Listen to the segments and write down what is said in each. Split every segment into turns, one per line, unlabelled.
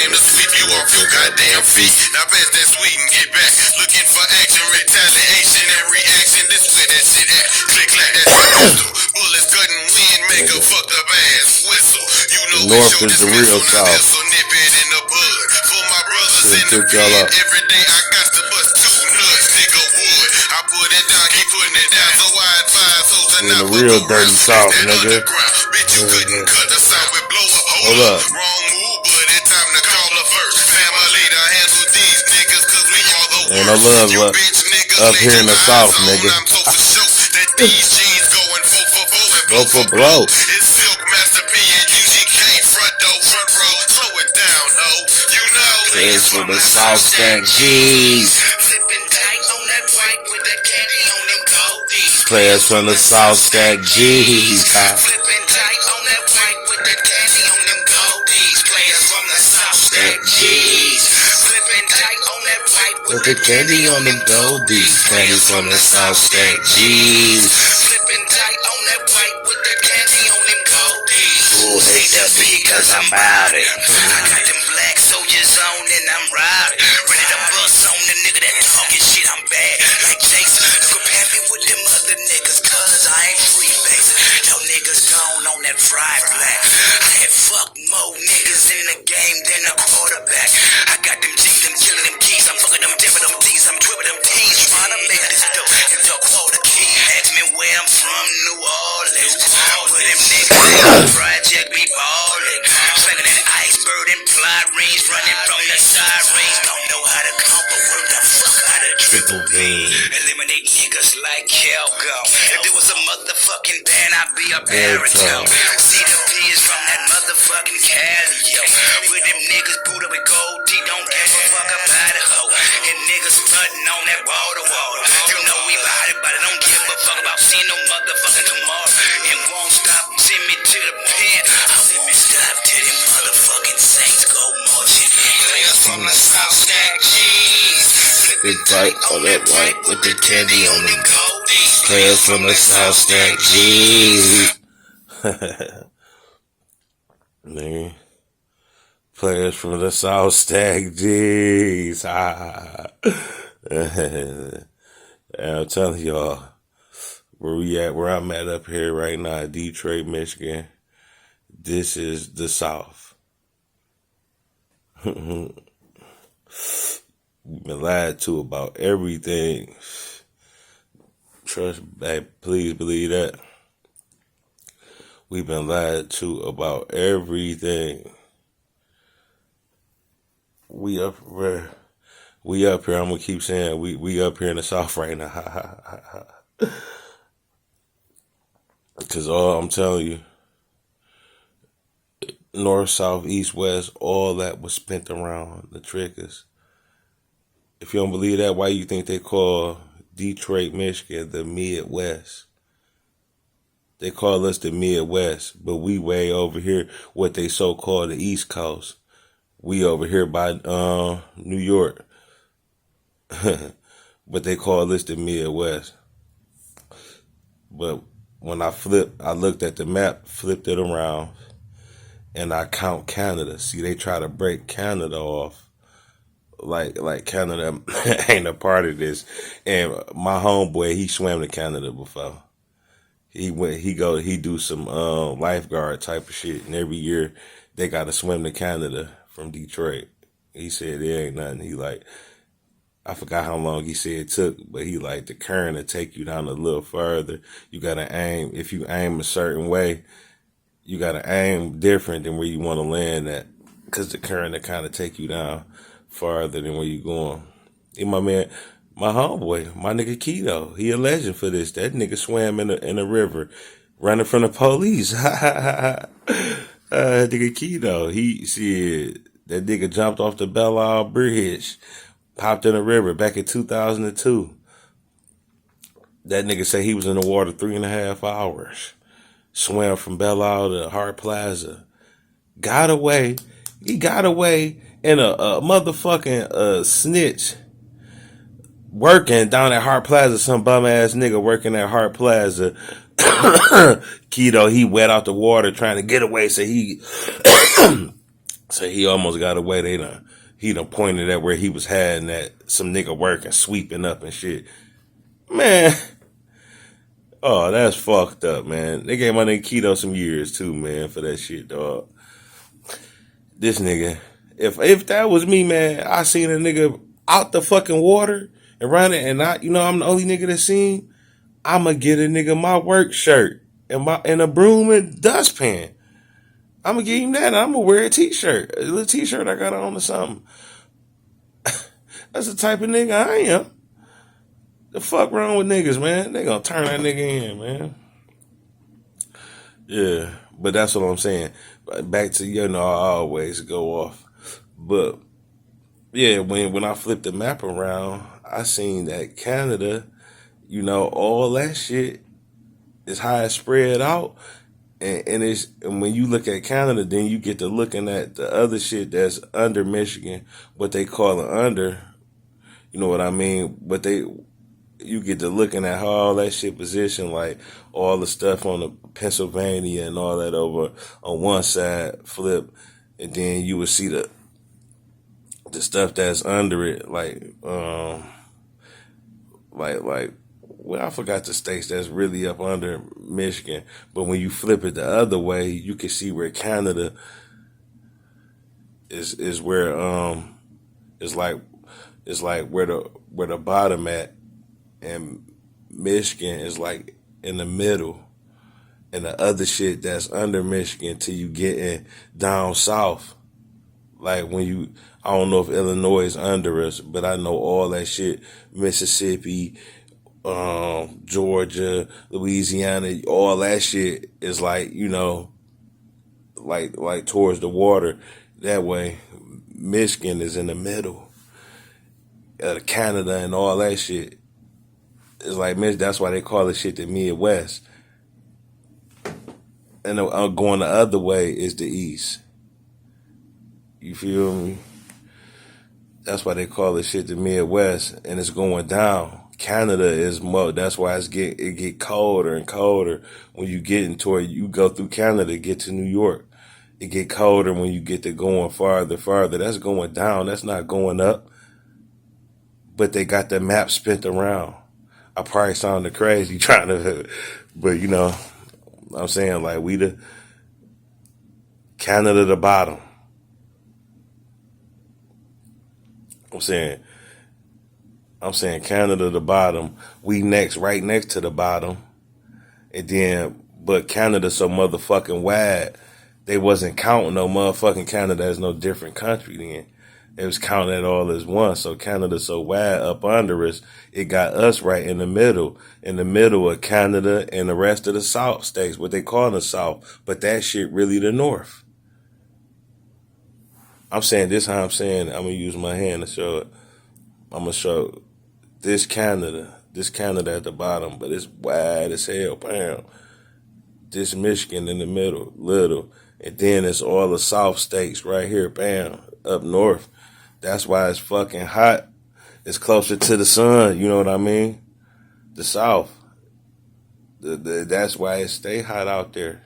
came to sweep you off your goddamn feet. Now pass that sweet and get back. Looking for action, retaliation, and reaction. This where that shit at. Click clack, that's pistol. Bullets cutting wind, make a fucked up ass whistle. You know
North is the real South.
So nip it in the bud. For my brothers in the pen, every day I got to bust two nuts, nigga wood. I put it down, keep putting it down. So I advise hoes and
not the real dirty South, nigga.
Bitch, you couldn't cut us out with blow up.
Hold up.
Wrong move, but it's time to call her first. Family to handle these niggas, cause we all the worst.
And I love up here in the South, nigga.
I'm so for sure that these G's going
go for blow.
It's Silk Master P and UGK, front door, front row. Slow it down, ho. You know.
Players from the South Stack G's. Players from the South Stack G's.
Flipping tight on that white with that candy on them goldies. Players from the South Stack G's. Flipping tight on that white
with the candy on them goldies. Players from the South Stack G's.
Flipping tight on that white with the candy on them goldies.
Who hate that beat cause I'm about it.
I got them black soldiers on and I'm riding. Ready to bust on the nigga that talking shit. I'm bad like Jason. Compare me with them other niggas cause I ain't free base. Y'all niggas gone on that fried black. I had fucked more niggas in the game than a quarterback. I got them G's, them killing them keys. I'm fucking them dipping them D's. I'm tripping them T's. Trying to make this dope into a quarter key. Ask me where I'm from, New Orleans. Where them niggas project me ballin'. Slinging that iceberg and plot rings. Running from the sirens. Don't know how to count, but work the fuck out of
Triple V.
Eliminate niggas like Kelgo. If there was a motherfucking band, I'd be a baritone. See the P's from that motherfucking Cali, yo. With them niggas boot up with gold teeth, don't give a fuck about it, ho. And niggas stunting on that wall to wall. You know we bout it, but I don't give a fuck about seeing no motherfucking tomorrow. And won't stop, send me to the pen. I won't stop till them motherfucking saints go marching. Players from the South Stack G's.
Big tight on that white with the candy on them. Players from the South Stack G's. Man. Players from the South Stack G's. I'm telling y'all where we at, where I'm at up here right now, Detroit, Michigan. This is the South. We've been lied to about everything. Trust, please believe that. We've been lied to about everything. We up here. I'm gonna keep saying we up here in the South right now. Cause all I'm telling you, north, south, east, west, all that was spent around the triggers. If you don't believe that, why you think they call Detroit, Michigan the Midwest? They call us the Midwest, but we way over here, what they so call the East Coast. We over here by New York. But they call us the Midwest. But when I looked at the map, flipped it around, and I count Canada. See, they try to break Canada off. Like Canada ain't a part of this. And my homeboy, he swam to Canada before. He do some lifeguard type of shit, and every year they gotta swim to Canada from Detroit. He said there ain't nothing. He like, I forgot how long he said it took, but he like the current will take you down a little further. You gotta aim. If you aim a certain way, you gotta aim different than where you want to land at, because the current will kind of take you down farther than where you going. And my man, my homeboy, my nigga Keto, he a legend for this. That nigga swam in a river, running from the police. Nigga Keto, he said that nigga jumped off the Belle Isle Bridge, popped in the river back in 2002. That nigga say he was in the water 3.5 hours. Swam from Belle Isle to Hart Plaza. Got away. He got away in a motherfucking snitch working down at Hart Plaza. Some bum ass nigga working at Hart Plaza. Keto, he wet out the water trying to get away. So he So he almost got away. He done pointed at where he was hiding at some nigga working, sweeping up and shit. Man, oh, that's fucked up, man. They gave my nigga Keto some years too, man, for that shit, dog. This nigga, if that was me, man, I seen a nigga out the fucking water and running, and I'm the only nigga that seen. I'ma get a nigga my work shirt and a broom and dustpan. I'ma give him that. And I'ma wear a t-shirt, a little t-shirt I got on or something. That's the type of nigga I am. The fuck wrong with niggas, man? They gonna turn that nigga in, man. Yeah, but that's what I'm saying. Back to, I always go off. But yeah, when I flipped the map around, I seen that Canada, all that shit is how it's spread out. And when you look at Canada, then you get to looking at the other shit that's under Michigan, what they call it under, you know what I mean? But you get to looking at how all that shit positioned, like all the stuff on the Pennsylvania and all that over on one side flip, and then you would see the stuff that's under it, like well, I forgot the states that's really up under Michigan, but when you flip it the other way, you can see where Canada is where it's like where the bottom at, and Michigan is like in the middle, and the other shit that's under Michigan till you getting down south. Like I don't know if Illinois is under us, but I know all that shit, Mississippi, Georgia, Louisiana, all that shit is like, like towards the water that way. Michigan is in the middle. Canada and all that shit. It's like, that's why they call this shit the Midwest. And going the other way is the East. You feel me? That's why they call this shit the Midwest, and it's going down. Canada is more. That's why it get colder and colder when you get into it. You go through Canada, get to New York. It get colder when you get to going farther. That's going down. That's not going up. But they got the map spent around. I probably sounded crazy trying to, but I'm saying, like, we the Canada the bottom. I'm saying Canada the bottom. We next, right next to the bottom. And then, but Canada so motherfucking wide, they wasn't counting no motherfucking Canada as no different country then. It was counting it all as one. So Canada so wide up under us, it got us right in the middle of Canada and the rest of the South states, what they call the South. But that shit really the North. I'm saying this how I'm saying it. I'm going to use my hand to show it. I'm going to show this Canada at the bottom, but it's wide as hell, bam. This Michigan in the middle, little. And then it's all the South states right here, bam, up north. That's why it's fucking hot. It's closer to the sun, you know what I mean? The South. That's why it stay hot out there.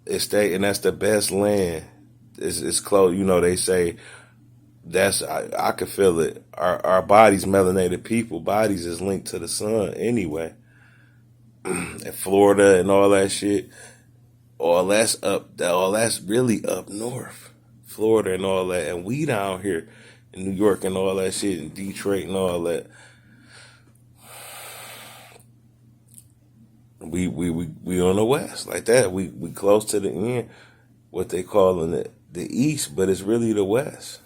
And that's the best land. It's close, they say I could feel it. Our bodies, melanated people, bodies is linked to the sun anyway. And Florida and all that shit, all that's really up north. Florida and all that, and we down here in New York and all that shit, and Detroit and all that. We on the west like that. We close to the end, what they calling it the east, but it's really the west.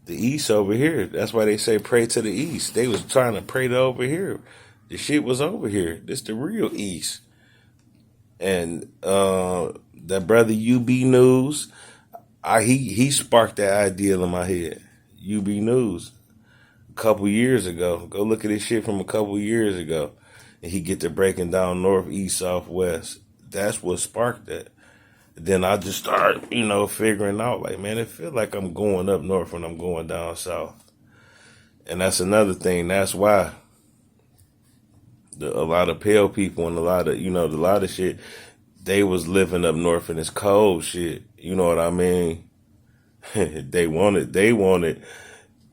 The east over here. That's why they say pray to the east. They was trying to pray to over here. The shit was over here. This the real east. And that brother UB News, he sparked that idea in my head. UB News, a couple years ago. Go look at this shit from a couple years ago. And he get to breaking down north, east, south, west. That's what sparked that. Then I just start, figuring out, like, man, it feel like I'm going up north when I'm going down south. And that's another thing. That's why a lot of pale people and a lot of shit, they was living up north in this cold shit. You know what I mean? They wanted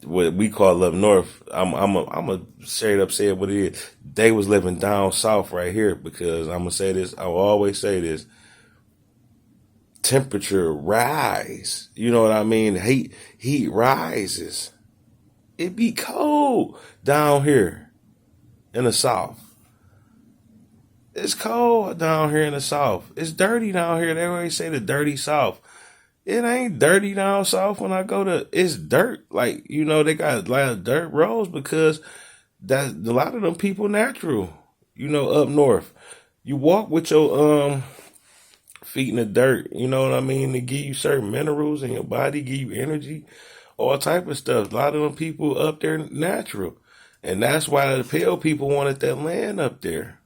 what we call up north. I'm a straight up say it what it is. They was living down south right here because I'm gonna say this. I will always say this. Temperature rise. You know what I mean? Heat rises. It be cold down here in the south. It's cold down here in the south. It's dirty down here. They always say the dirty south. It ain't dirty down south when I go to, it's dirt. Like, you know, they got a lot of dirt roads because that a lot of them people natural, you know, up north. You walk with your feet in the dirt, you know what I mean? They give you certain minerals in your body, give you energy, all type of stuff. A lot of them people up there natural. And that's why the pale people wanted that land up there.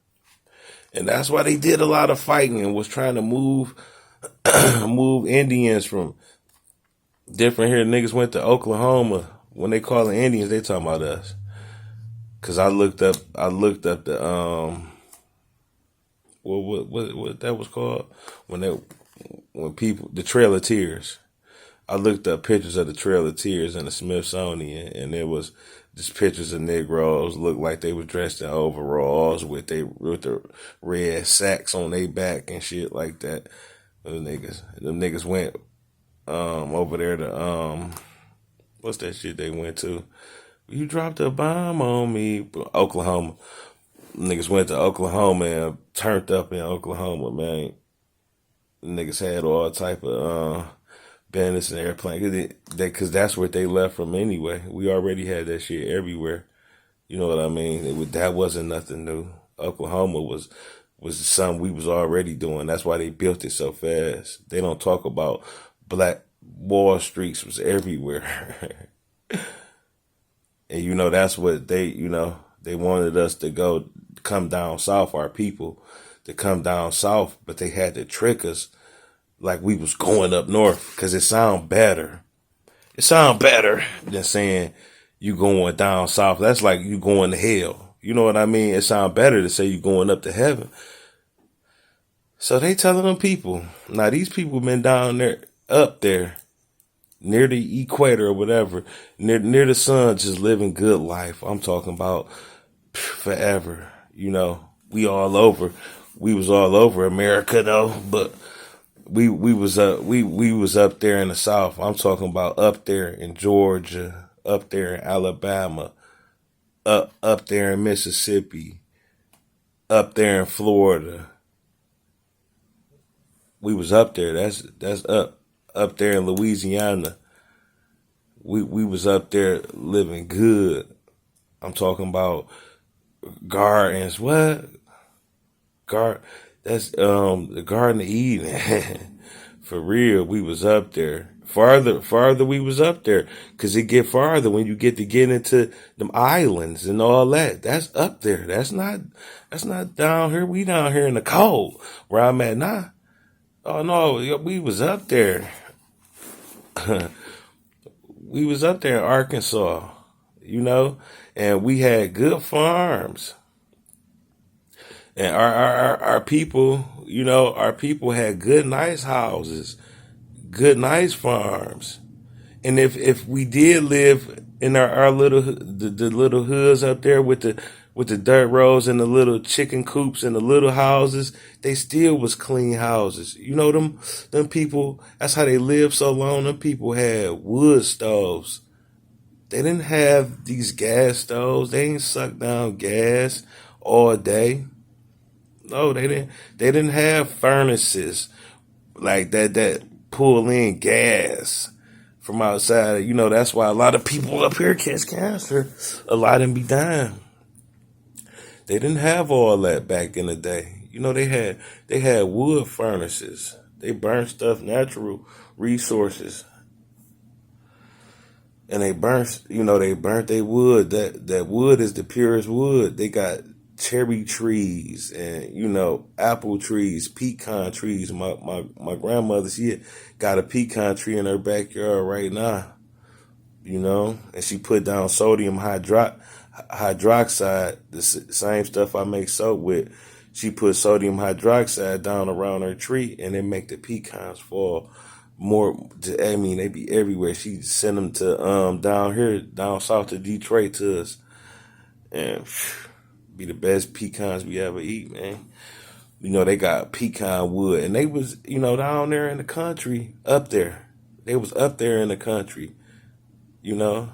And that's why they did a lot of fighting and was trying to move Indians from different here. Niggas went to Oklahoma. When they call the Indians, they talking about us. Cause I looked up the what that was called when people the Trail of Tears. I looked up pictures of the Trail of Tears in the Smithsonian, and there was just pictures of Negroes looked like they was dressed in overalls with the red sacks on their back and shit like that. Them niggas went over there to what's that shit they went to? You dropped a bomb on me, Oklahoma. Niggas went to Oklahoma and turned up in Oklahoma, man. Niggas had all type of bandits and airplanes, because that's where they left from anyway. We already had that shit everywhere. You know what I mean? That wasn't nothing new. Oklahoma was something we was already doing. That's why they built it so fast. They don't talk about Black Wall Streets was everywhere. And you know, that's what they wanted us to come down south, our people to come down south, but they had to trick us like we was going up north because it sound better. It sound better than saying you going down south. That's like you going to hell. You know what I mean? It sound better to say you going up to heaven. So they telling them people. Now these people been down there, up there, near the equator or whatever, near the sun, just living good life. I'm talking about forever. You know, we all over. We was all over America though, but we was up there in the South. I'm talking about up there in Georgia, up there in Alabama, up there in Mississippi, up there in Florida. We was up there. That's up there in Louisiana. We was up there living good. I'm talking about gardens. What? That's the Garden of Eden. For real, we was up there. Farther we was up there. Cause it get farther when you get into them islands and all that. That's up there. That's not down here. We down here in the cold where I'm at now. Oh no, we was up there. We was up there in Arkansas, you know, and we had good farms. And our people, you know, our people had good, nice houses, good, nice farms. And if we did live in our little, the little hoods up there with the dirt roads and the little chicken coops and the little houses, they still was clean houses. You know, them people, that's how they lived so long. Them people had wood stoves. They didn't have these gas stoves. They ain't suck down gas all day. No, they didn't have furnaces like that pull in gas from outside. You know, that's why a lot of people up here catch cancer. A lot of them be dying. They didn't have all that back in the day. You know, they had wood furnaces. They burned stuff, natural resources. And they burnt their wood. That wood is the purest wood. They got cherry trees and, you know, apple trees, pecan trees. My grandmother, she got a pecan tree in her backyard right now, you know, and she put down sodium hydroxide, the same stuff I make soap with. She put sodium hydroxide down around her tree and it make the pecans fall more. I mean, they be everywhere. She sent them to down here, down south to Detroit to us, and be the best pecans we ever eat, man. You know, they got pecan wood, and they was, you know, down there in the country, up there. They was up there in the country, you know,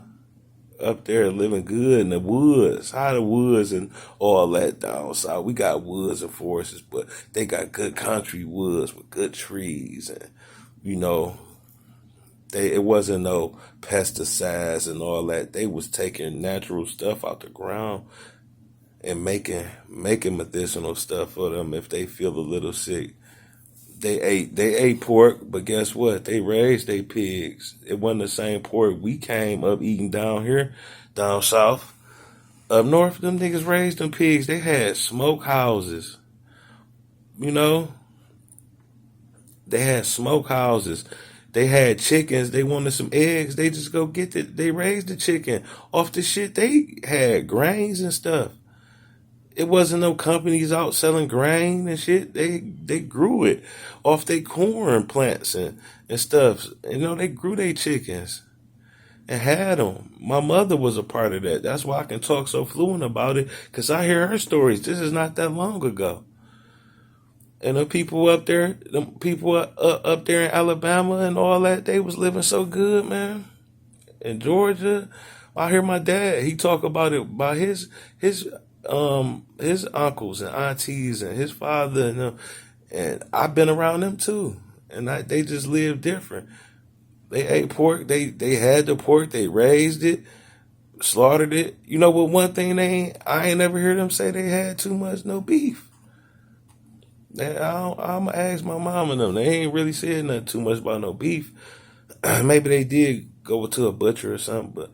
up there living good in the woods, high the woods and all that down south. We got woods and forests, but they got good country woods with good trees, and you know, it wasn't no pesticides and all that. They was taking natural stuff out the ground and making medicinal stuff for them if they feel a little sick. They ate pork, but guess what? They raised their pigs. It wasn't the same pork we came up eating down here, down south. Up north, them niggas raised them pigs. They had smoke houses. You know? They had smoke houses. They had chickens. They wanted some eggs. They just go get it. They raised the chicken off the shit. They had grains and stuff. It wasn't no companies out selling grain and shit. They grew it off their corn plants and stuff. You know, they grew their chickens and had them. My mother was a part of that. That's why I can talk so fluent about it, because I hear her stories. This is not that long ago. And the people up there, up there in Alabama and all that, they was living so good, man. In Georgia, I hear my dad, he talk about it, about his uncles and aunties and his father and I've been around them too, and they just live different. They ate pork. They had the pork. They raised it, slaughtered it. You know what? One thing I ain't never heard them say they had too much no beef. I'm gonna ask my mom and them. They ain't really said nothing too much about no beef. Maybe they did go to a butcher or something, but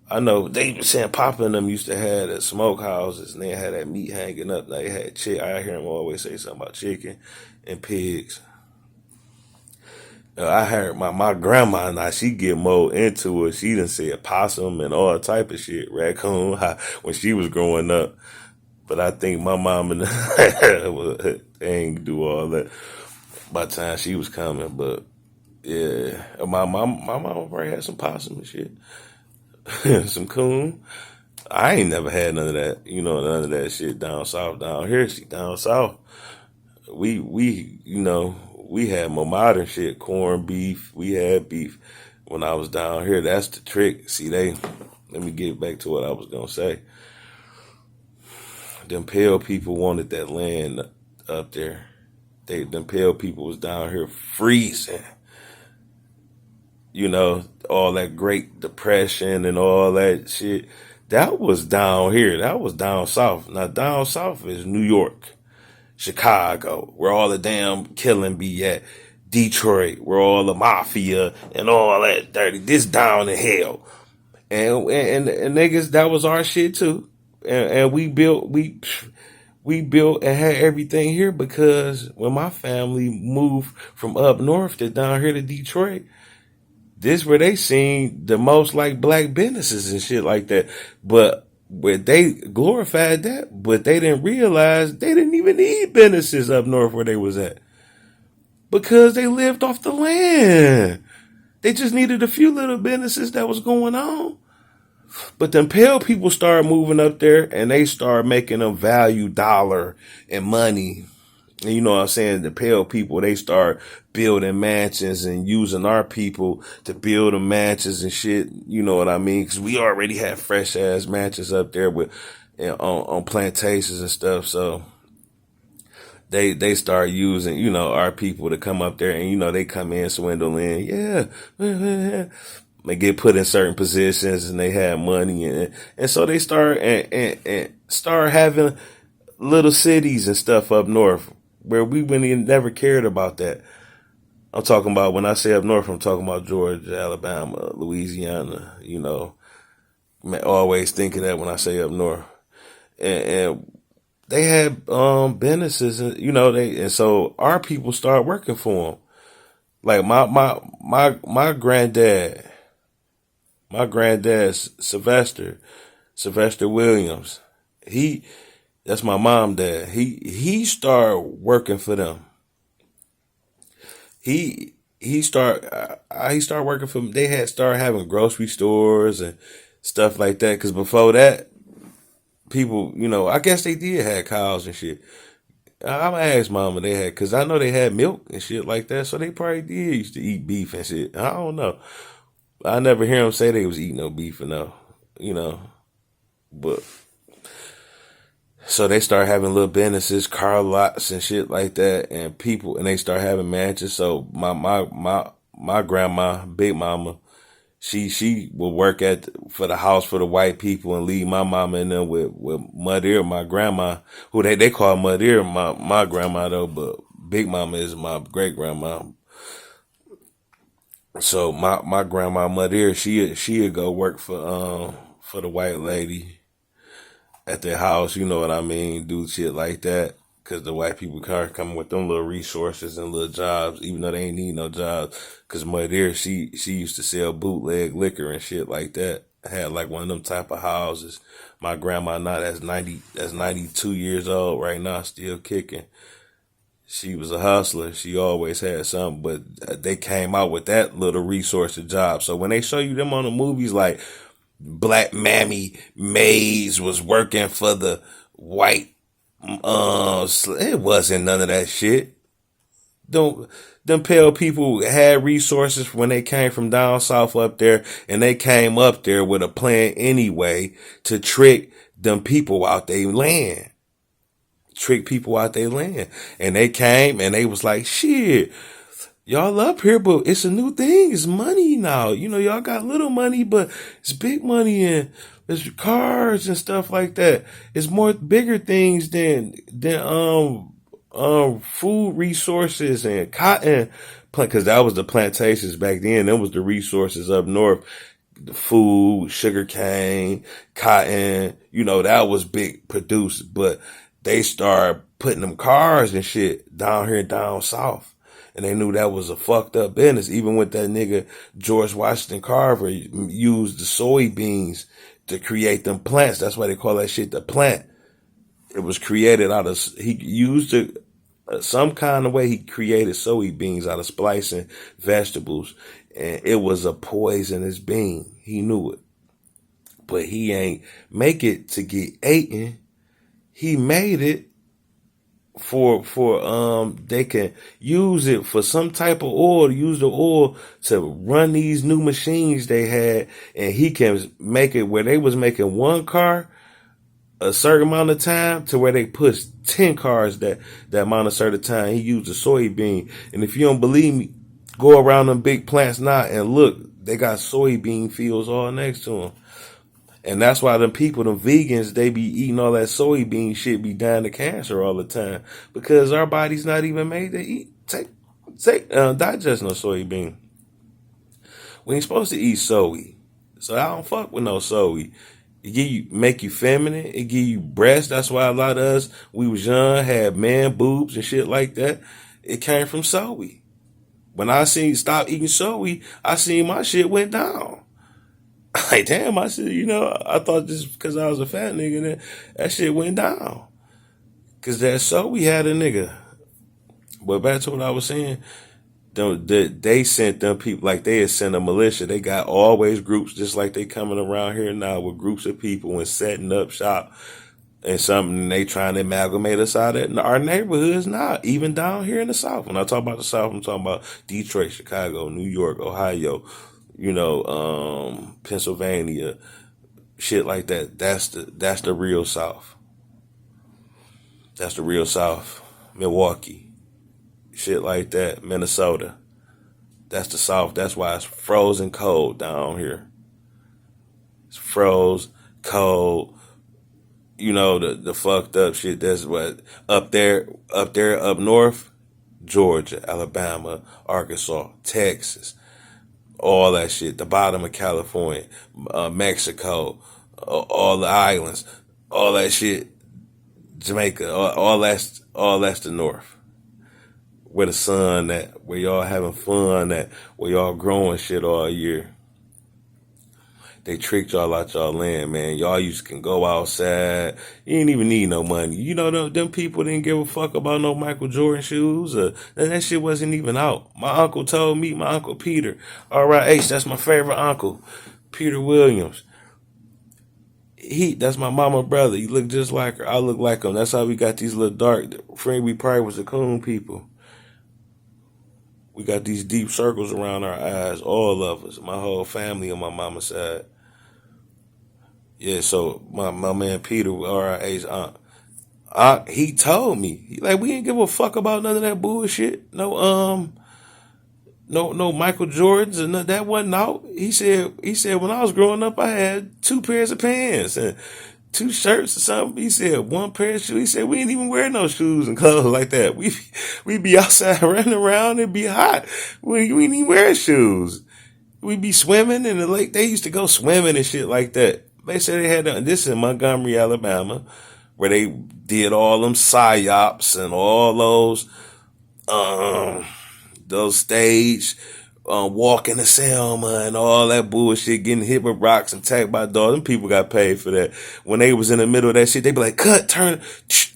I know they saying Papa and them used to have the smokehouses, and they had that meat hanging up. They had I hear them always say something about chicken and pigs. I heard my grandma now, she get more into it. She done said possum and all type of shit, raccoon, when she was growing up. But I think my mom and they ain't do all that by the time she was coming. But yeah, my mama probably had some possum and shit. Some coon. I ain't never had none of that, you know, none of that shit down south. Down here, down south, we you know, we had more modern shit, corned beef. We had beef when I was down here. That's the trick. See, let me get back to what I was gonna say. Them Pale people wanted that land up there. Them Pale people was down here freezing. You know, all that Great Depression and all that shit. That was down here. That was down south. Now, down south is New York, Chicago, where all the damn killing be at. Detroit, where all the mafia and all that dirty. This down in hell. And niggas, that was our shit too. And we built and had everything here, because when my family moved from up north to down here to Detroit, this where they seen the most like black businesses and shit like that. But where they glorified that, but they didn't realize they didn't even need businesses up north where they was at, because they lived off the land. They just needed a few little businesses that was going on. But them Pale people started moving up there, and they started making them value dollar and money. And you know what I'm saying? The Pale people, they start building mansions and using our people to build them mansions and shit. You know what I mean? Because we already had fresh ass mansions up there with on plantations and stuff. So they start using, you know, our people to come up there, and you know, they come in, swindle in. Yeah. They get put in certain positions, and they have money, and so they start and start having little cities and stuff up north where we really never cared about that. I'm talking about, when I say up north, I'm talking about Georgia, Alabama, Louisiana. You know, always thinking that when I say up north, and they had businesses, and you know, and so our people start working for them. Like my granddad. My granddad's Sylvester Williams. That's my mom dad. He started working for them. He he start working for. They had started having grocery stores and stuff like that. Because before that, people, I guess they did have cows and shit. I'm gonna ask mama they had, because I know they had milk and shit like that, so they probably did used to eat beef and shit. I don't know. I never hear them say they was eating no beef or no, but so they start having little businesses, car lots and shit like that, and people, and they start having mansions. So my grandma, Big Mama, she would work for the house for the white people and leave my mama in there with Mother, my grandma, who they call Mother, my grandma though, but Big Mama is my great grandma. So my grandma Mother, she'd go work for the white lady at their house, you know what I mean, do shit like that. Cause the white people come with them little resources and little jobs, even though they ain't need no jobs. Cause Mother, she used to sell bootleg liquor and shit like that. Had like one of them type of houses. My grandma now that's 92 years old right now, still kicking. She was a hustler. She always had something, but they came out with that little resource of job. So when they show you them on the movies, like Black Mammy Mays was working for the white. It wasn't none of that shit. Them pale people had resources when they came from down south up there, and they came up there with a plan anyway to trick them people out their land. And they came and they was like, shit, y'all up here, but it's a new thing. It's money now. Y'all got little money, but it's big money and there's cars and stuff like that. It's more bigger things than food resources and cotton, because that was the plantations back then. That was the resources up north. The food, sugar cane, cotton, that was big produced, but they started putting them cars and shit down here down south. And they knew that was a fucked up business. Even with that nigga George Washington Carver used the soybeans to create them plants. That's why they call that shit the plant. It was created he used it some kind of way. He created soybeans out of splicing vegetables. And it was a poisonous bean. He knew it. But he ain't make it to get eaten. He made it for they can use it for some type of oil, use the oil to run these new machines they had, and he can make it where they was making one car a certain amount of time to where they pushed 10 cars that amount of certain time. He used a soybean. And if you don't believe me, go around them big plants now and look, they got soybean fields all next to them. And that's why them people, them vegans, they be eating all that soybean shit, be dying of cancer all the time. Because our body's not even made to digest no soybean. We ain't supposed to eat soy. So I don't fuck with no soy. It make you feminine. It give you breasts. That's why a lot of us, we was young, had man boobs and shit like that. It came from soy. When I stop eating soy, I seen my shit went down. Like, damn, I said, I thought just because I was a fat nigga, that shit went down. Because that's so we had a nigga. But back to what I was saying, they sent them people, like they had sent a militia. They got always groups, just like they coming around here now with groups of people and setting up shop and something. They trying to amalgamate us out of our neighborhoods now, even down here in the South. When I talk about the South, I'm talking about Detroit, Chicago, New York, Ohio, Pennsylvania, shit like that. That's the real South. That's the real South. Milwaukee, shit like that. Minnesota. That's the South. That's why it's frozen cold down here. It's froze cold. The fucked up shit. That's what up there, up north, Georgia, Alabama, Arkansas, Texas. All that shit, the bottom of California, Mexico, all the islands, all that shit, Jamaica, all that's the north. Where the sun at, where y'all having fun at, where y'all growing shit all year. They tricked y'all out y'all land, man. Y'all can go outside. You didn't even need no money. You know, them people didn't give a fuck about no Michael Jordan shoes. That shit wasn't even out. My uncle told me, my Uncle Peter, R.I.H., that's my favorite uncle, Peter Williams. That's my mama brother. He look just like her. I look like him. That's how we got these little dark, friend, we probably was the coon people. We got these deep circles around our eyes, all of us, my whole family on my mama's side. Yeah, so my man Peter, R.I.H. He told me, we didn't give a fuck about none of that bullshit. No Michael Jordans and that wasn't out. He said when I was growing up, I had 2 pairs of pants and 2 shirts or something. He said 1 pair of shoes. He said we didn't even wear no shoes and clothes like that. We be outside running around and be hot. We didn't even wear shoes. We be swimming in the lake. They used to go swimming and shit like that. They said they had this in Montgomery, Alabama, where they did all them psyops and all those stage walking to Selma and all that bullshit, getting hit with rocks and attacked by dogs. Them people got paid for that. When they was in the middle of that shit, they be like, cut, turn,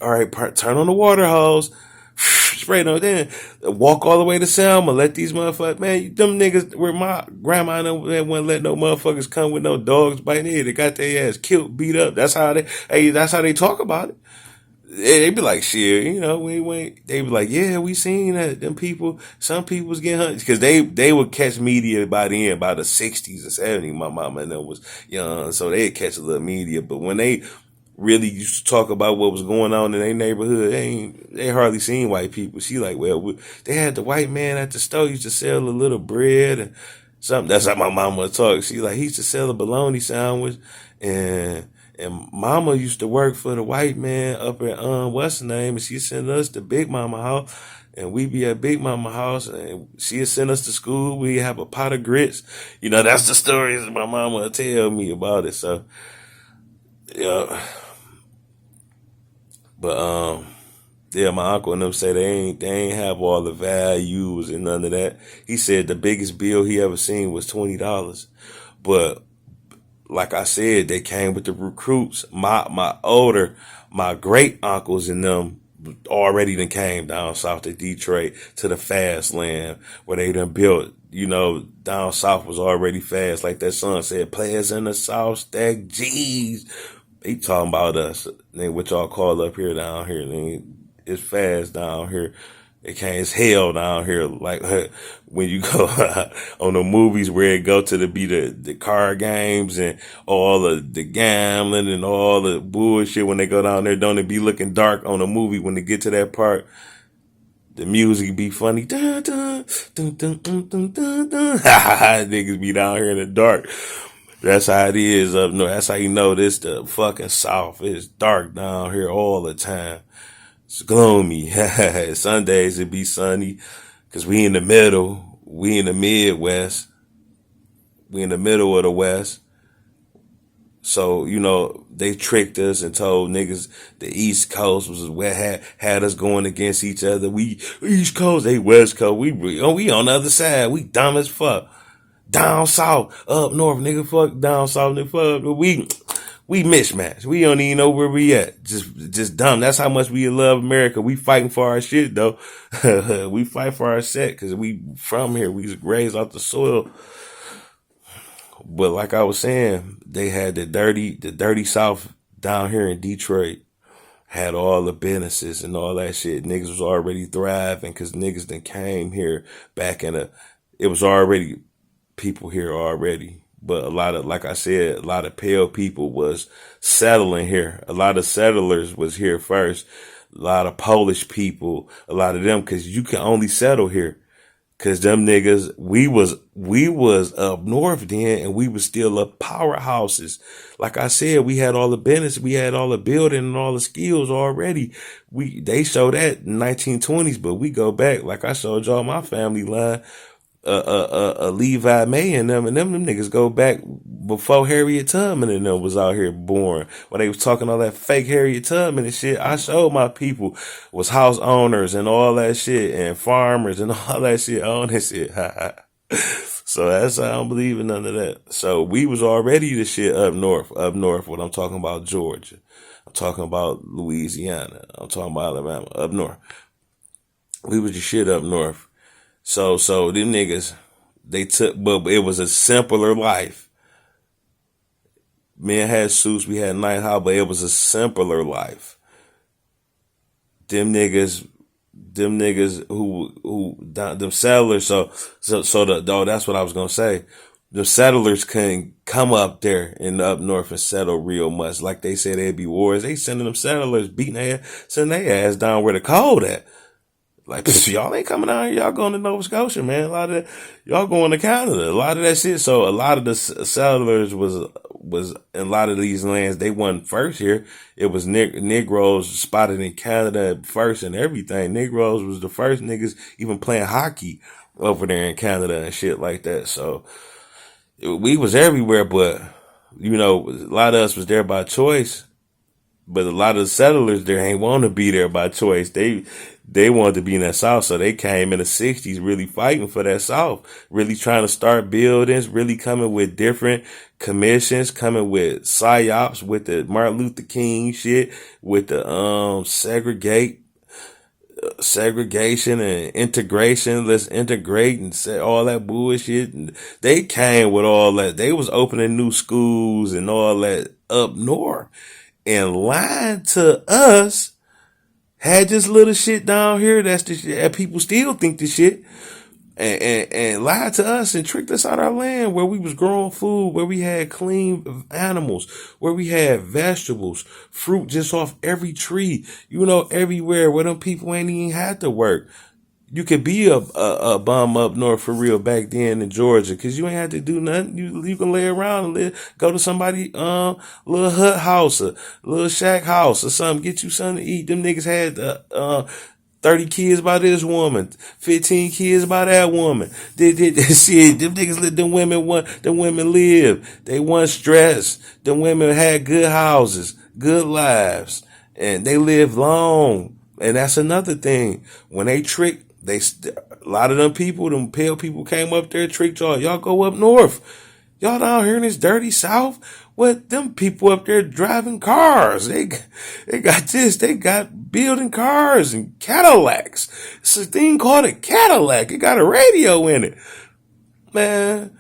all right, turn on the water hose. Spray no, then walk all the way to Selma. Let these motherfuckers, man, them niggas where my grandma wouldn't let no motherfuckers come with no dogs biting their head. They got their ass killed, beat up. That's how they talk about it. They be like, shit, they be like, yeah, we seen that. Some people was getting hunted. Cause they would catch media by the 60s and 70s. My mama and them was young. So they'd catch a little media. But when they really used to talk about what was going on in their neighborhood, they hardly seen white people. She like, well, they had the white man at the store used to sell a little bread and something. That's how my mama would talk. She like, he used to sell a bologna sandwich and mama used to work for the white man up at, what's the name? And she sent us to Big Mama house and we be at Big Mama house and she'd send us to school. We have a pot of grits. That's the stories my mama would tell me about it. So, yeah. But, yeah, my uncle and them say they ain't have all the values and none of that. He said the biggest bill he ever seen was $20. But like I said, they came with the recruits. My great uncles and them already done came down south to Detroit to the fast land where they done built, down south was already fast. Like that song said, players in the south stack G's. He talking about us, what y'all call up here down here. It's fast down here. It's hell down here. Like when you go on the movies where it go to the card games and all the gambling and all the bullshit. When they go down there, don't it be looking dark on the movie when they get to that part? The music be funny. Dun, dun, dun, dun, dun, dun, dun, dun. Niggas be down here in the dark. That's how it is up north. That's how you know this the fucking South. It's dark down here all the time. It's gloomy. Sundays it be sunny because we in the middle. We in the Midwest. We in the middle of the West. So, they tricked us and told niggas the East Coast was what had us going against each other. We East Coast, they West Coast. We on the other side. We dumb as fuck. Down south, up north, nigga, fuck down south, nigga, fuck. We mismatched. We don't even know where we at. Just dumb. That's how much we love America. We fighting for our shit though. We fight for our set because we from here. We raised off the soil. But like I was saying, they had the dirty South down here in Detroit. Had all the businesses and all that shit. Niggas was already thriving because niggas then came here back it was already people here already. But like I said, a lot of pale people was settling here. A lot of settlers was here first. A lot of Polish people, a lot of them, cause you can only settle here. Cause them niggas, we was up north then and we was still up powerhouses. Like I said, we had all the business, we had all the building and all the skills already. They showed that in 1920s, but we go back, like I showed y'all my family line. Levi May and them niggas go back before Harriet Tubman and them was out here born. When they was talking all that fake Harriet Tubman and shit, I showed my people was house owners and all that shit and farmers and all that shit on that shit. So that's I don't believe in none of that. So we was already the shit up north. Up north, what I'm talking about Georgia. I'm talking about Louisiana. I'm talking about Alabama. Up north. We was the shit up north. So them niggas, they took, but it was a simpler life. Men had suits, we had night house, but it was a simpler life. Them niggas who them settlers. So that's what I was gonna say. The settlers couldn't come up there in the up north and settle real much. Like they said, there'd be wars. They sending them settlers beating sending their ass down where the cold at. Like, y'all ain't coming out here. Y'all going to Nova Scotia, man. A lot of y'all going to Canada. A lot of that shit. So a lot of the settlers was in a lot of these lands. They wasn't first here. It was Negroes spotted in Canada first and everything. Negroes was the first niggas even playing hockey over there in Canada and shit like that. So we was everywhere, but you know, a lot of us was there by choice. But a lot of the settlers there ain't want to be there by choice. They wanted to be in that South, so they came in the 60s really fighting for that South, really trying to start buildings, really coming with different commissions, coming with psyops, with the Martin Luther King shit, with the segregation and integration. Let's integrate and say all that bullshit. And they came with all that. They was opening new schools and all that up north. And lying to us, had this little shit down here that's the shit, and people still think the shit, and lied to us and tricked us out our land where we was growing food, where we had clean animals, where we had vegetables, fruit just off every tree, you know, everywhere where them people ain't even had to work. You could be a bum up north for real back then in Georgia, cause you ain't had to do nothing. You can lay around and go to somebody, little hut house, a little shack house or something, get you something to eat. Them niggas had, 30 kids by this woman, 15 kids by that woman. Shit, them niggas let them women live. They weren't stressed. Them women had good houses, good lives, and they lived long. And that's another thing. When they trick, a lot of them people, them pale people came up there, tricked y'all. Y'all go up north. Y'all down here in this dirty South. What them people up there driving cars? They got this. They got building cars and Cadillacs. It's a thing called a Cadillac. It got a radio in it. Man,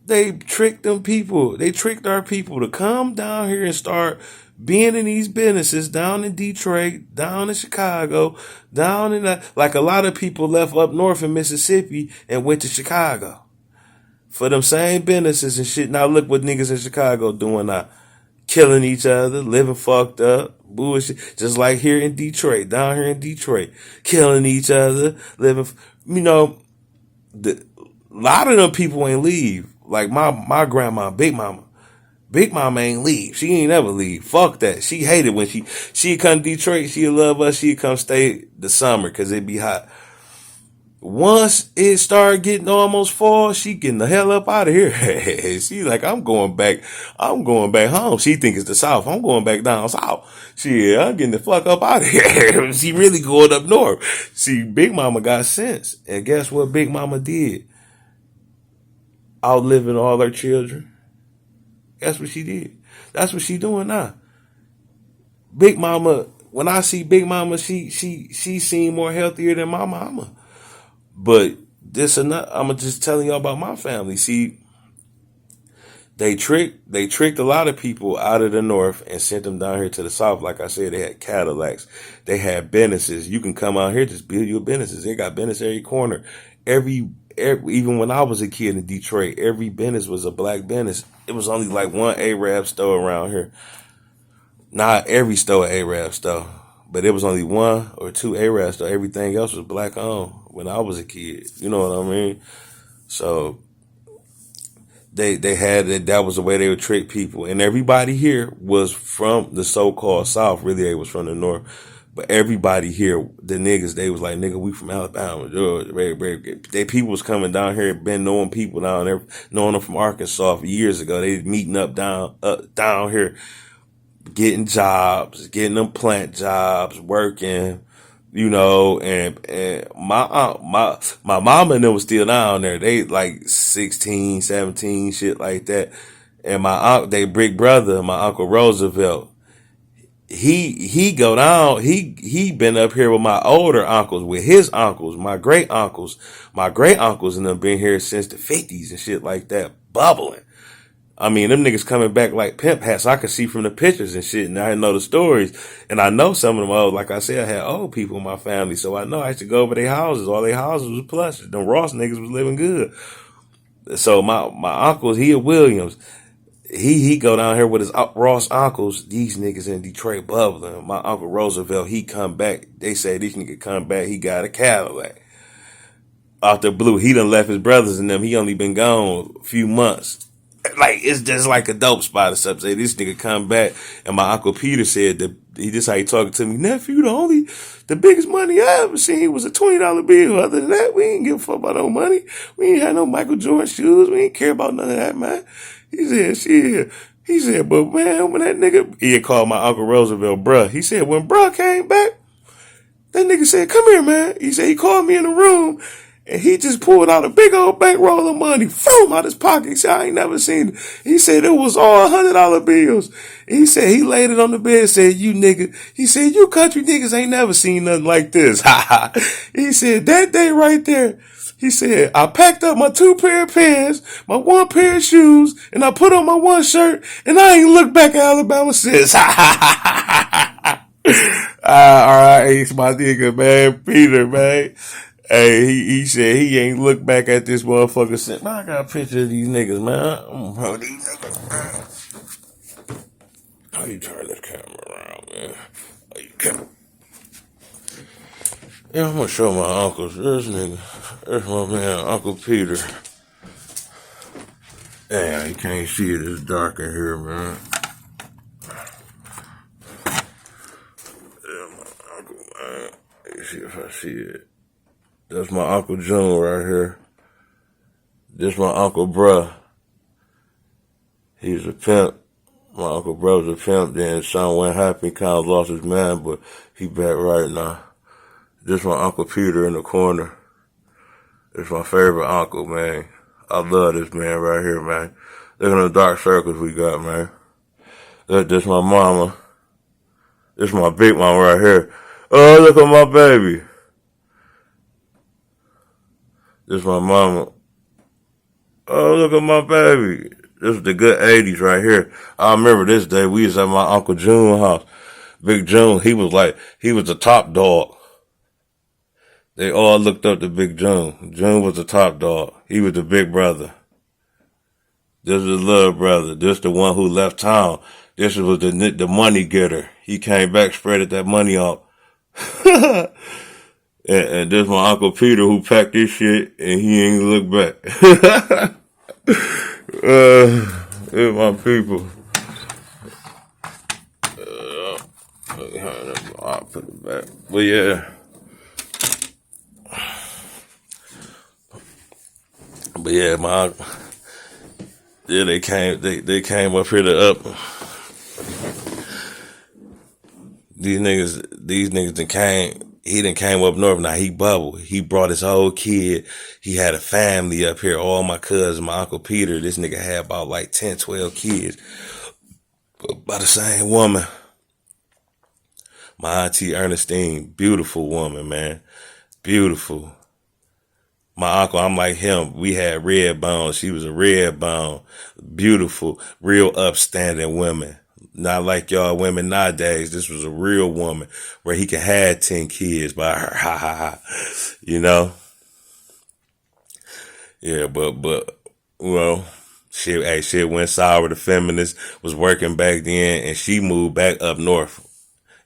they tricked them people. They tricked our people to come down here and start being in these businesses down in Detroit, down in Chicago, down in like a lot of people left up north in Mississippi and went to Chicago for them same businesses and shit. Now look what niggas in Chicago doing now. Killing each other, living fucked up, bullshit. Just like here in Detroit, down here in Detroit. Killing each other, living, you know, a lot of them people ain't leave. Like my grandma, Big Mama. Big Mama ain't leave. She ain't never leave. Fuck that. She hated when she'd come to Detroit. She'd love us. She'd come stay the summer because it'd be hot. Once it started getting almost fall, she getting the hell up out of here. She like, I'm going back home. She think it's the South. I'm going back down south. Shit, I'm getting the fuck up out of here. She really going up north. See, Big Mama got sense. And guess what Big Mama did? Outliving all her children. That's what she did. That's what she doing now. Big Mama, when I see Big Mama, she seem more healthier than my mama. But I'm just telling y'all about my family. See, they tricked a lot of people out of the north and sent them down here to the south. Like I said, they had Cadillacs. They had businesses. You can come out here, just build your businesses. They got business every corner. Even when I was a kid in Detroit, every business was a black business. It was only like one Arab store around here. Not every store an Arab store, but it was only one or two Arab stores. Everything else was black owned when I was a kid. You know what I mean? So they had it. That was the way they would trick people. And everybody here was from the so-called South. Really, they was from the North. But everybody here, the niggas, they was like, nigga, we from Alabama. They people was coming down here, been knowing people down there, knowing them from Arkansas for years ago. They meeting up down here, getting jobs, getting them plant jobs, working, and my mama and them was still down there. They like 16, 17, shit like that. And they big brother, my Uncle Roosevelt, he go down. He been up here with my older uncles, with his uncles, my great uncles, and them been here since the 50s and shit like that, bubbling. I mean, them niggas coming back like pimp hats. I could see from the pictures and shit, and I know the stories. And I know some of them old, like I said, I had old people in my family, so I know I used to go over their houses. All their houses was plush. Them Ross niggas was living good. So my uncles, he at Williams, he go down here with his Ross uncles. These niggas in Detroit bubbling. My Uncle Roosevelt, he come back. They say this nigga come back, he got a Cadillac. Out the blue, he done left his brothers and them. He only been gone a few months. Like, it's just like a dope spot or something. Say this nigga come back, and my Uncle Peter said that this how he talking to me. Nephew, the biggest money I ever seen was a $20 bill. Other than that, we ain't give a fuck about no money. We ain't had no Michael Jordan shoes. We ain't care about none of that, man. He said, shit. He said, but man, when that nigga, he called my Uncle Roosevelt bruh. He said, when bruh came back, that nigga said, come here, man. He said, he called me in the room. And he just pulled out a big old bankroll of money, from out his pocket. He said, I ain't never seen it. He said, it was all $100 bills. He said, he laid it on the bed and said, you nigga, he said, you country niggas ain't never seen nothing like this. He said, that day right there, he said, I packed up my 2 pair of pants, my 1 pair of shoes, and I put on my 1 shirt, and I ain't looked back at Alabama since. All right, he's my nigga, man, Peter, man. Hey, he said he ain't looked back at this motherfucker since. Man, I got a picture of these niggas, man. These niggas, man. How you turn this camera around, man? Yeah, I'm gonna show my uncles. This nigga, there's my man, Uncle Peter. Yeah, you can't see it. It's dark in here, man. Yeah, my uncle, man. Let me see if I see it. That's my Uncle June right here. This my Uncle Bruh. He's a pimp. My Uncle Bruh was a pimp. Then son went happy, kind of lost his mind, but he back right now. This my Uncle Peter in the corner. It's my favorite uncle, man. I love this man right here, man. Look at the dark circles we got, man. Look, this my mama. This my big mama right here. Oh, look at my baby. This my mama. Oh, look at my baby. This is the good 80s right here. I remember this day. We was at my Uncle June house. Big June, he was the top dog. They all looked up to Big June. June was the top dog. He was the big brother. This is the little brother. This the one who left town. This was the money getter. He came back, spreaded that money out. And this my Uncle Peter who packed this shit and he ain't look back. It's my people. I'll put it back. But yeah. But yeah, they came up here to up. These niggas he done came up north. Now he bubbled. He brought his whole kid. He had a family up here. All my cousins, my Uncle Peter, this nigga had about like 10, 12 kids. By the same woman. My auntie Ernestine, beautiful woman, man. Beautiful. My uncle, I'm like him. We had red bones. She was a red bone. Beautiful, real upstanding woman. Not like y'all women nowadays. This was a real woman where he could have 10 kids by her. Ha ha ha. You know? Yeah, but well, shit went sour. The feminist was working back then and she moved back up north,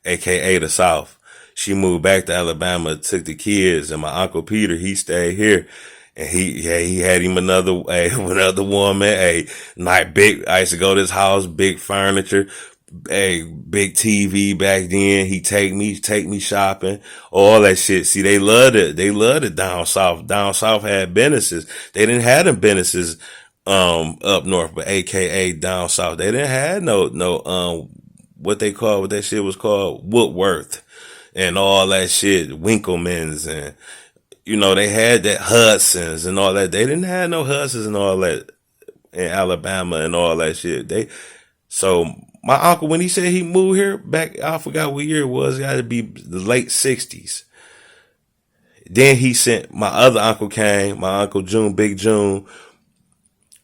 aka the South. She moved back to Alabama, took the kids, and my Uncle Peter, he stayed here. And he had him another woman, night big. I used to go to his house, big furniture, big TV back then. He take me shopping, all that shit. See, they loved it. They loved it down south. Down south had businesses. They didn't have them businesses, up north, but AKA down south. They didn't have no, what that shit was called, Woodworth. and all that shit, Winkleman's, and they had that Hudson's and all that. They didn't have no Hudson's and all that in Alabama and all that shit. So my uncle, when he said he moved here back, I forgot what year it was. It had to be the late '60s. Then he sent my other uncle came, my Uncle June, Big June,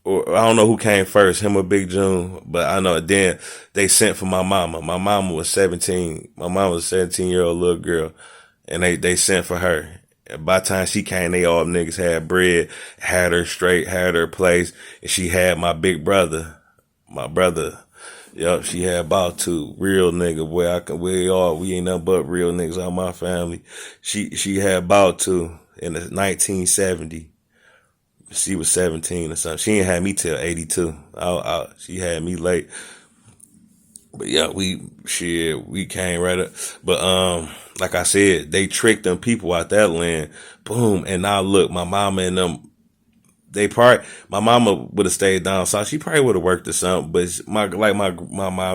or I don't know who came first, him or Big June, but I know then they sent for my mama. My mama was 17. My mama was a 17-year-old little girl, and they sent for her. And by the time she came, they all niggas had bread, had her straight, had her place, and she had my big brother, my brother. Yup, she had about two real nigga. We ain't nothing but real niggas out my family. She had about two in the 1970. She was 17 or something. She ain't had me till 82. She had me late. But yeah, we came right up. But like I said, they tricked them people out that land. Boom. And now look, my mama and them, my mama would have stayed down south. She probably would have worked or something. But my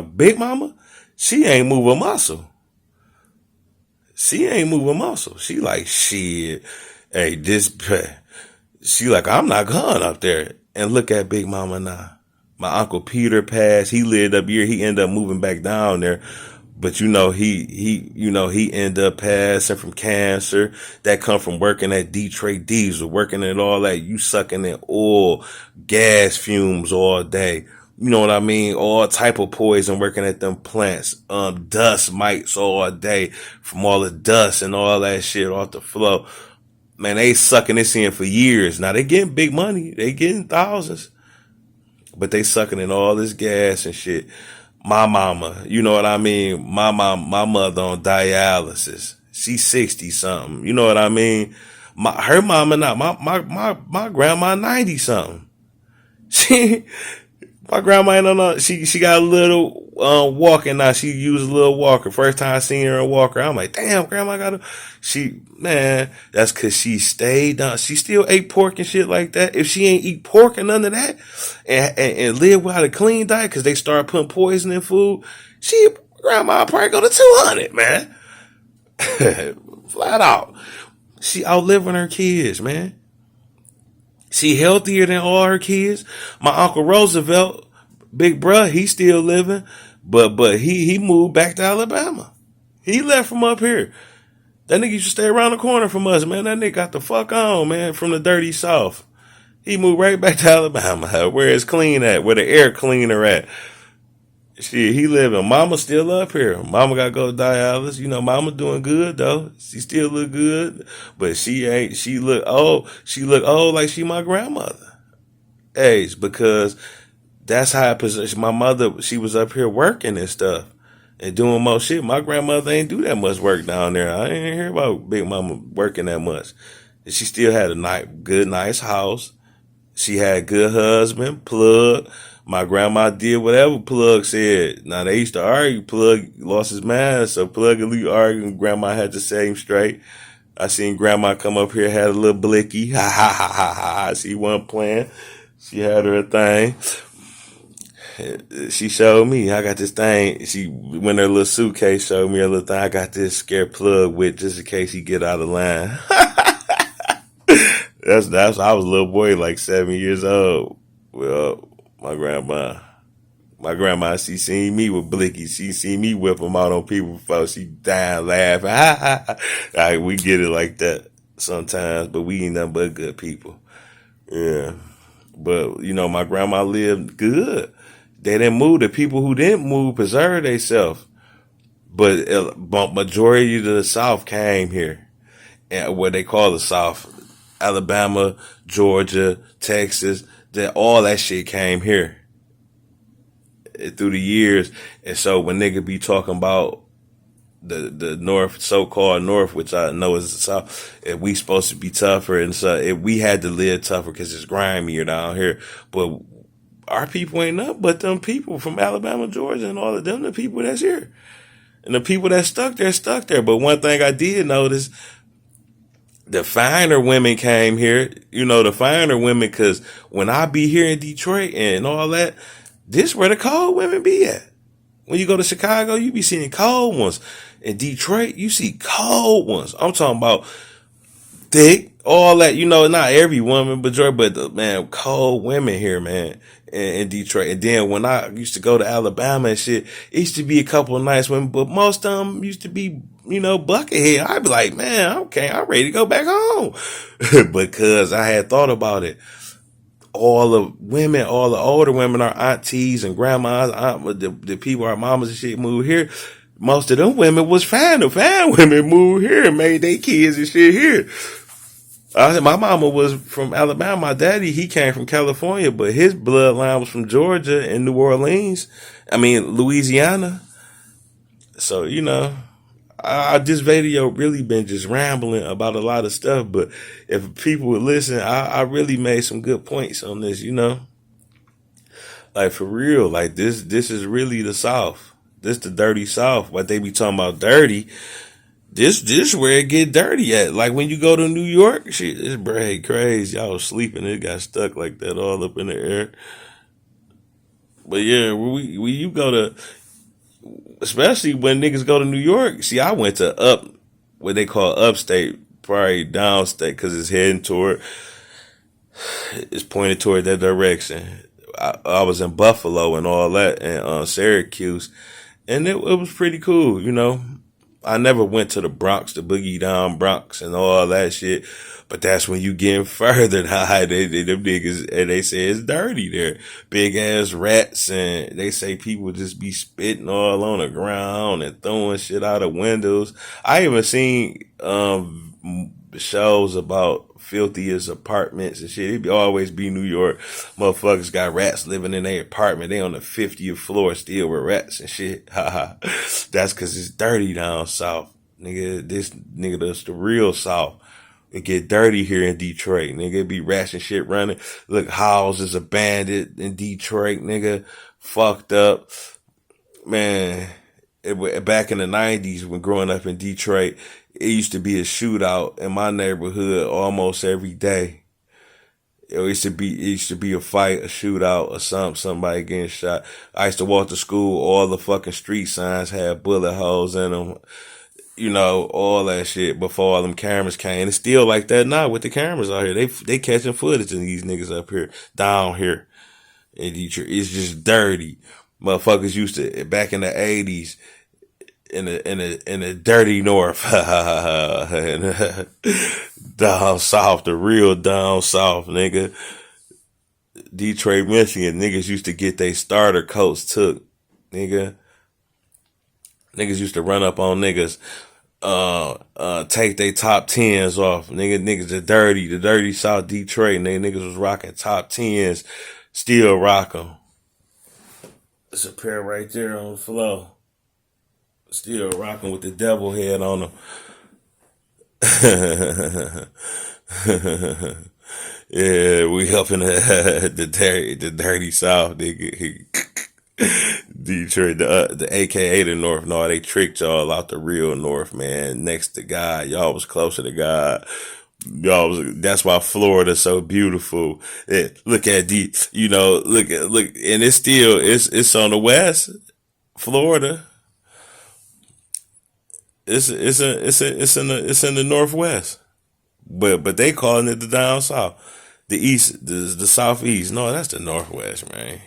big mama, she ain't move a muscle. She ain't move a muscle. She like, shit. Hey, she like, I'm not going up there. And look at Big Mama now. My Uncle Peter passed. He lived up here. He ended up moving back down there. But he ended up passing from cancer. That come from working at Detroit Diesel, working at all that. You sucking in oil, gas fumes all day. You know what I mean? All type of poison working at them plants. Dust mites all day from all the dust and all that shit off the floor. Man, they sucking this in for years. Now they getting big money. They getting thousands. But they sucking in all this gas and shit. My mama, you know what I mean? My mother on dialysis. She's 60 something. You know what I mean? Her mama not. My grandma 90 something. My grandma ain't on no, she got a little walking now. She used a little walker. First time I seen her in a walker, I'm like, damn, grandma got that's cause she stayed down. She still ate pork and shit like that. If she ain't eat pork and none of that and live without a clean diet cause they start putting poison in food, grandma probably go to 200, man. Flat out. She outliving her kids, man. She healthier than all her kids. My Uncle Roosevelt, big bruh, he still living, but he moved back to Alabama. He left from up here. That nigga used to stay around the corner from us, man. That nigga got the fuck on, man, from the dirty South. He moved right back to Alabama, where it's clean at, where the air cleaner at. Shit, he living. Mama still up here. Mama got to go to dialysis. You know, mama doing good, though. She still look good. But she look old. She look old like she my grandmother. Age, because that's how I position. My mother, she was up here working and stuff and doing more shit. My grandmother ain't do that much work down there. I ain't hear about Big Mama working that much. And she still had a nice house. She had a good husband, Plug. My grandma did whatever Plug said. Now, they used to argue. Plug lost his mind, so Plug and Lee arguing. Grandma had to set him straight. I seen Grandma come up here, had a little blicky. Ha, ha, ha, ha, ha. She wasn't playing. She had her thing. She showed me. I got this thing. She went her little suitcase, showed me her little thing. I got this scare Plug with just in case he get out of line. That's I was a little boy, like 7 years old. Well, my grandma, she seen me with blicky. She seen me whip them out on people before. She died laughing. All right, we get it like that sometimes, but we ain't nothing but good people. Yeah. But, my grandma lived good. They didn't move. The people who didn't move preserved themselves. But majority of the South came here. And what they call the South, Alabama, Georgia, Texas, all that shit came here through the years. And so when nigga be talking about the North, so-called North, which I know is the South, if we supposed to be tougher, and so if we had to live tougher because it's grimier down here, but our people ain't nothing but them people from Alabama, Georgia, and all of them, the people that's here. And the people that stuck there. But one thing I did notice, the finer women came here, the finer women, because when I be here in Detroit and all that, this where the cold women be at. When you go to Chicago, you be seeing cold ones. In Detroit, you see cold ones. I'm talking about thick, all that, not every woman, but man, cold women here, man, in Detroit. And then when I used to go to Alabama and shit, it used to be a couple of nice women, but most of them used to be, buckethead. I'd be like, man, okay, I'm ready to go back home. Because I had thought about it. All the older women, our aunties and grandmas, the people, our mamas and shit moved here. Most of them women was fan women moved here and made their kids and shit here. My mama was from Alabama. My daddy, he came from California, but his bloodline was from Georgia and New Orleans. Louisiana. So, this video really been just rambling about a lot of stuff, but if people would listen, I really made some good points on this, Like, for real, like, this is really the South. This the dirty South. What they be talking about dirty, this where it get dirty at. Like, when you go to New York, shit, this bread crazy. Y'all was sleeping, it got stuck like that all up in the air. But yeah, when you go to, especially when niggas go to New York. See, I went to what they call upstate, probably downstate, because it's pointed toward that direction. I was in Buffalo and all that, and Syracuse, and it was pretty cool, I never went to the Bronx, the boogie down Bronx and all that shit. But that's when you get further down. Them niggas, and they say it's dirty there. Big ass rats, and they say people just be spitting all on the ground and throwing shit out of windows. I even seen shows about filthiest apartments and shit. It always be New York. Motherfuckers got rats living in their apartment. They on the 50th floor still with rats and shit. That's cause it's dirty down south. Nigga, that's the real South. It get dirty here in Detroit. Nigga, it be rats and shit running. Look, houses abandoned in Detroit, nigga. Fucked up. Man, back in the 90s when growing up in Detroit, it used to be a shootout in my neighborhood almost every day. It used to be a fight, a shootout, or somebody getting shot. I used to walk to school, all the fucking street signs had bullet holes in them. All that shit before all them cameras came. It's still like that now with the cameras out here. They catching footage of these niggas up here, down here in Detroit. It's just dirty. Motherfuckers used to, back in the 80s, in the dirty north, down south, the real down south, nigga. Detroit, Michigan, niggas used to get their starter coats took, nigga. Niggas used to run up on niggas, take their top 10s off. Niggas the dirty South Detroit, niggas was rocking top 10s, still rock them. It's a pair right there on the floor. Still rocking with the devil head on them. Yeah, we up in the dirty South, nigga. Detroit, the AKA the North. No, they tricked y'all out the real North, man. Next to God, y'all was closer to God. That's why Florida's so beautiful. Look at look, and it's on the west, Florida. It's in the northwest, but they calling it the down south, the east, the southeast. No, that's the northwest, man.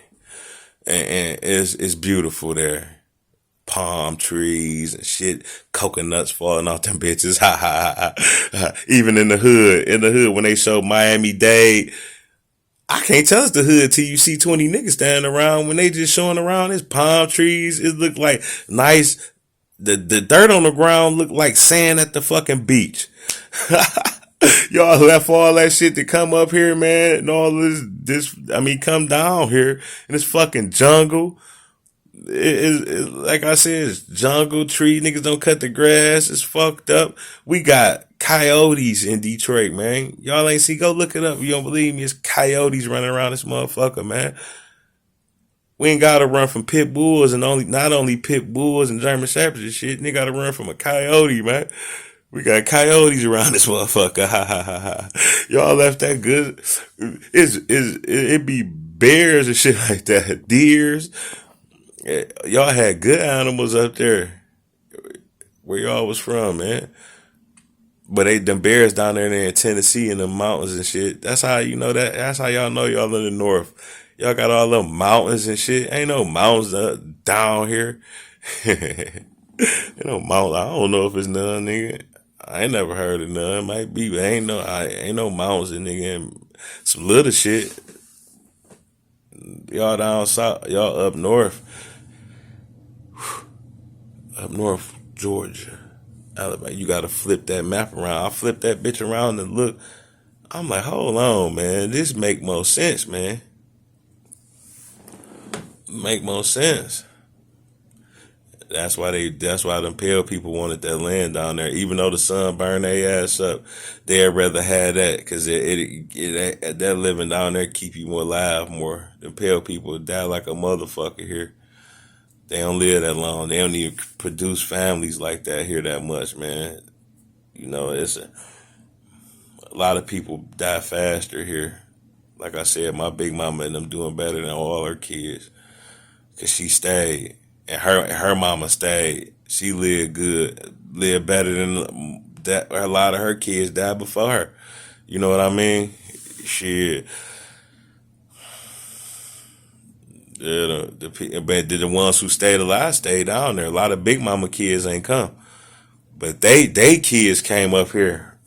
And it's beautiful there. Palm trees and shit, coconuts falling off them bitches. Even in the hood, when they show Miami-Dade, I can't tell it's the hood till you see 20 niggas standing around. When they just showing around, it's palm trees. It look like nice. The dirt on the ground look like sand at the fucking beach. Y'all left all that shit to come up here, man, and all come down here in this fucking jungle. It like I said, it's jungle, tree, niggas don't cut the grass, it's fucked up. We got coyotes in Detroit, man. Y'all ain't see, go look it up. You don't believe me, it's coyotes running around this motherfucker, man. We ain't gotta run from pit bulls and not only pit bulls and German shepherds and shit, nigga gotta run from a coyote, man. We got coyotes around this motherfucker. Y'all left that good. It be bears and shit like that. Deers. Y'all had good animals up there where y'all was from, man. But them bears down there in Tennessee in the mountains and shit. That's how you know that. That's how y'all know y'all in the north. Y'all got all them mountains and shit. Ain't no mountains down here. Ain't no mountain. I don't know if it's none, nigga. I ain't never heard of none. Might be, but ain't no mountains in nigga. And some little shit. Y'all down south. Y'all up north Georgia. Alabama, you gotta flip that map around. I flip that bitch around and look. I'm like, hold on, man. This make more sense, man. Make more sense. That's why them Pale people wanted that land down there. Even though the sun burned their ass up, they'd rather have that because that living down there keep you more alive more. Them Pale people die like a motherfucker here. They don't live that long. They don't even produce families like that here that much, man. You know, it's a lot of people die faster here. Like I said, my big mama and them doing better than all her kids. Cause she stayed. And her mama stayed. She lived good. Lived better than that. A lot of her kids died before her. You know what I mean? Shit. But the ones who stayed alive stayed down there. A lot of big mama kids ain't come. But they kids came up here.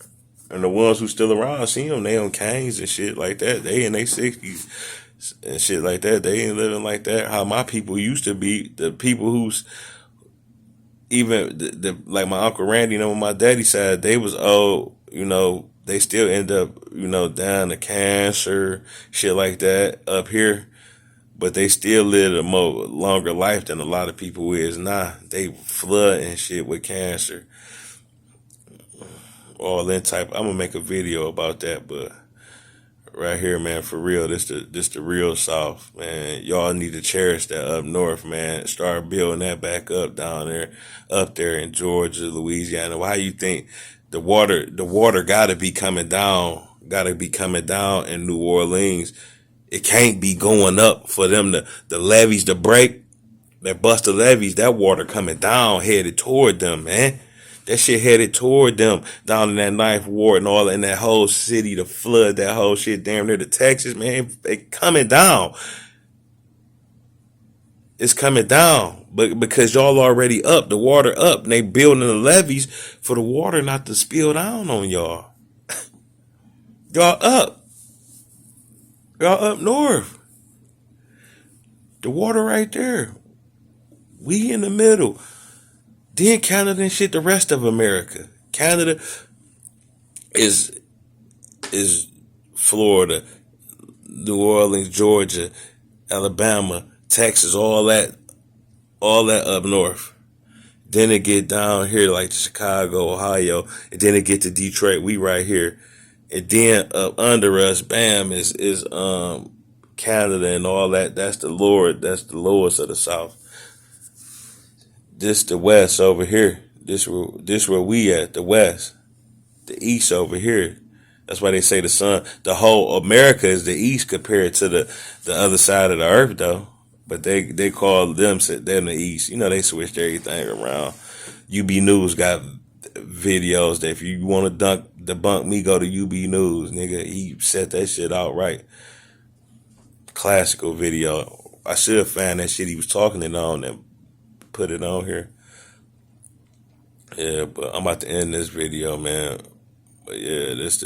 And the ones who still around, see them, they on canes and shit like that. They in their 60s and shit like that. They ain't living like that. How my people used to be. The people who's even like my Uncle Randy, you know, on my daddy's side, they was old, you know, they still end up, you know, down to cancer, shit like that up here. But they still live a longer life than a lot of people is now. They flood and shit with cancer. All that type. I'm gonna make a video about that, but right here, man, for real, this the real South, man. Y'all need to cherish that up north, man. Start building that back up down there, up there in Georgia, Louisiana. Why you think the water gotta be coming down in New Orleans? It can't be going up for them the levees to break. That bust the levees, that water coming down, headed toward them, man. That shit headed toward them down in that Ninth Ward and all in that whole city to flood that whole shit damn near to Texas, man. It coming down. It's coming down. But because y'all already up, the water up, and they building the levees for the water not to spill down on y'all. Y'all up. Y'all up north. The water right there. We in the middle. Then Canada and shit, the rest of America. Canada is Florida, New Orleans, Georgia, Alabama, Texas, all that up north. Then it get down here like Chicago, Ohio, and then it get to Detroit. We right here. And then up under us, bam, is Canada and all that. That's the lowest of the South. This the West over here. This where we at, the West. The East over here. That's why they say the whole America is the East compared to the other side of the earth though. But they call them in the East. You know, they switched everything around. UB News got videos that if you want to debunk me, go to UB News, nigga. He set that shit out right. Classical video. I should have found that shit he was talking it on and put it on here. Yeah, but I'm about to end this video, man. But yeah, this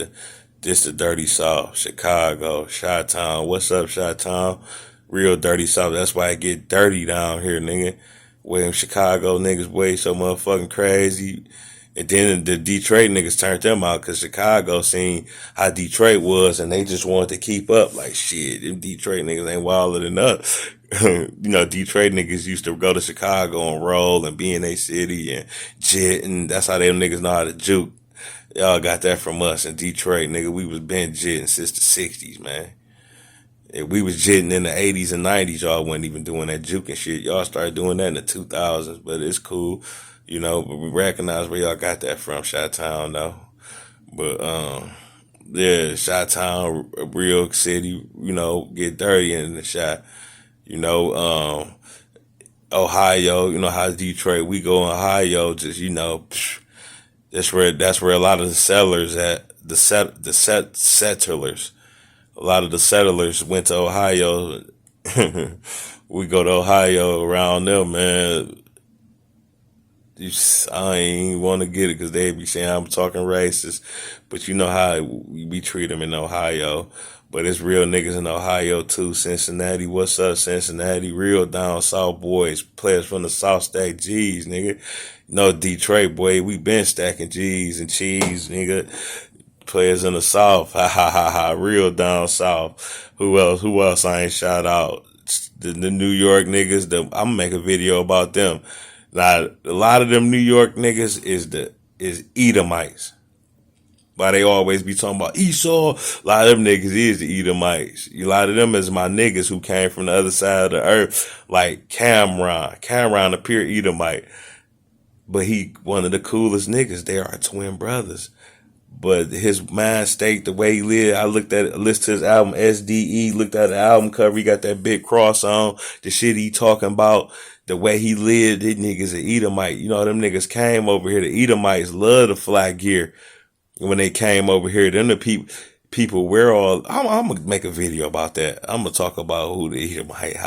the dirty South. Chicago, Chi-Town. What's up, Chi-Town? Real dirty South. That's why I get dirty down here, nigga. Where Chicago niggas way so motherfucking crazy. And then the Detroit niggas turned them out because Chicago seen how Detroit was and they just wanted to keep up. Like, shit, them Detroit niggas ain't wilder than us. You know, Detroit niggas used to go to Chicago and roll and be in their city and jit, and that's how them niggas know how to juke. Y'all got that from us in Detroit, nigga. We was been jitting since the 60s, man. If we was jitting in the 80s and 90s, y'all wasn't even doing that juking shit. Y'all started doing that in the 2000s, but it's cool. You know, but we recognize where y'all got that from, Chi-Town, though. But, yeah, Chi-Town, real city, you know, get dirty in the shot. You know, Ohio, you know how Detroit, we go in Ohio, just, you know, that's where a lot of the settlers at, settlers. A lot of the settlers went to Ohio. We go to Ohio around them, man. I ain't want to get it because they be saying I'm talking racist, but you know how we treat them in Ohio. But it's real niggas in Ohio too. Cincinnati, what's up, Cincinnati? Real down south boys, players from the South stack G's, nigga. No Detroit boy, we been stacking G's and cheese, nigga. Players in the South, ha ha ha ha. Real down south. Who else? Who else? I ain't shout out the New York niggas. I'm gonna make a video about them. Now, a lot of them New York niggas is Edomites. Why they always be talking about Esau? A lot of them niggas is the Edomites. A lot of them is my niggas who came from the other side of the earth, like Cameron. Cameron, a pure Edomite. But he one of the coolest niggas. They are twin brothers. But his mind state, the way he lived, I listened to his album SDE, looked at the album cover, he got that big cross on, the shit he talking about, the way he lived, these niggas an Edomite. You know, them niggas came over here, the Edomites love the fly gear. When they came over here, then the people wear all, I'm gonna make a video about that. I'm gonna talk about who the Edomite,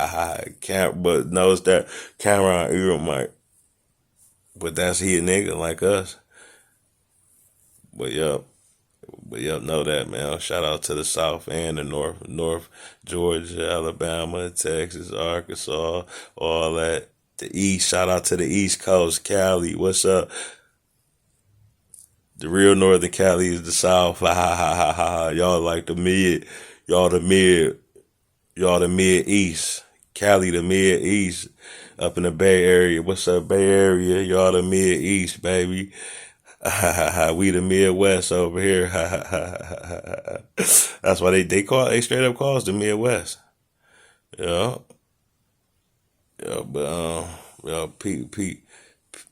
but knows that Cameron Edomite. But that's he a nigga like us. But yep, know that, man. Shout out to the South and the North, Georgia, Alabama, Texas, Arkansas, all that. The East, shout out to the East Coast, Cali, what's up? The real Northern Cali is the South, ha ha ha ha ha. Y'all like the mid, y'all the mid East, Cali the mid East, up in the Bay Area. What's up, Bay Area? Y'all the mid East, baby. We the Midwest over here. That's why they straight up call us the Midwest. Yeah. Yeah, but I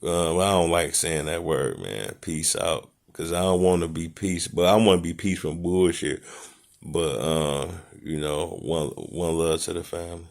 don't like saying that word, man. Peace out, because I don't want to be peace, but I want to be peace from bullshit. But you know, one love to the family.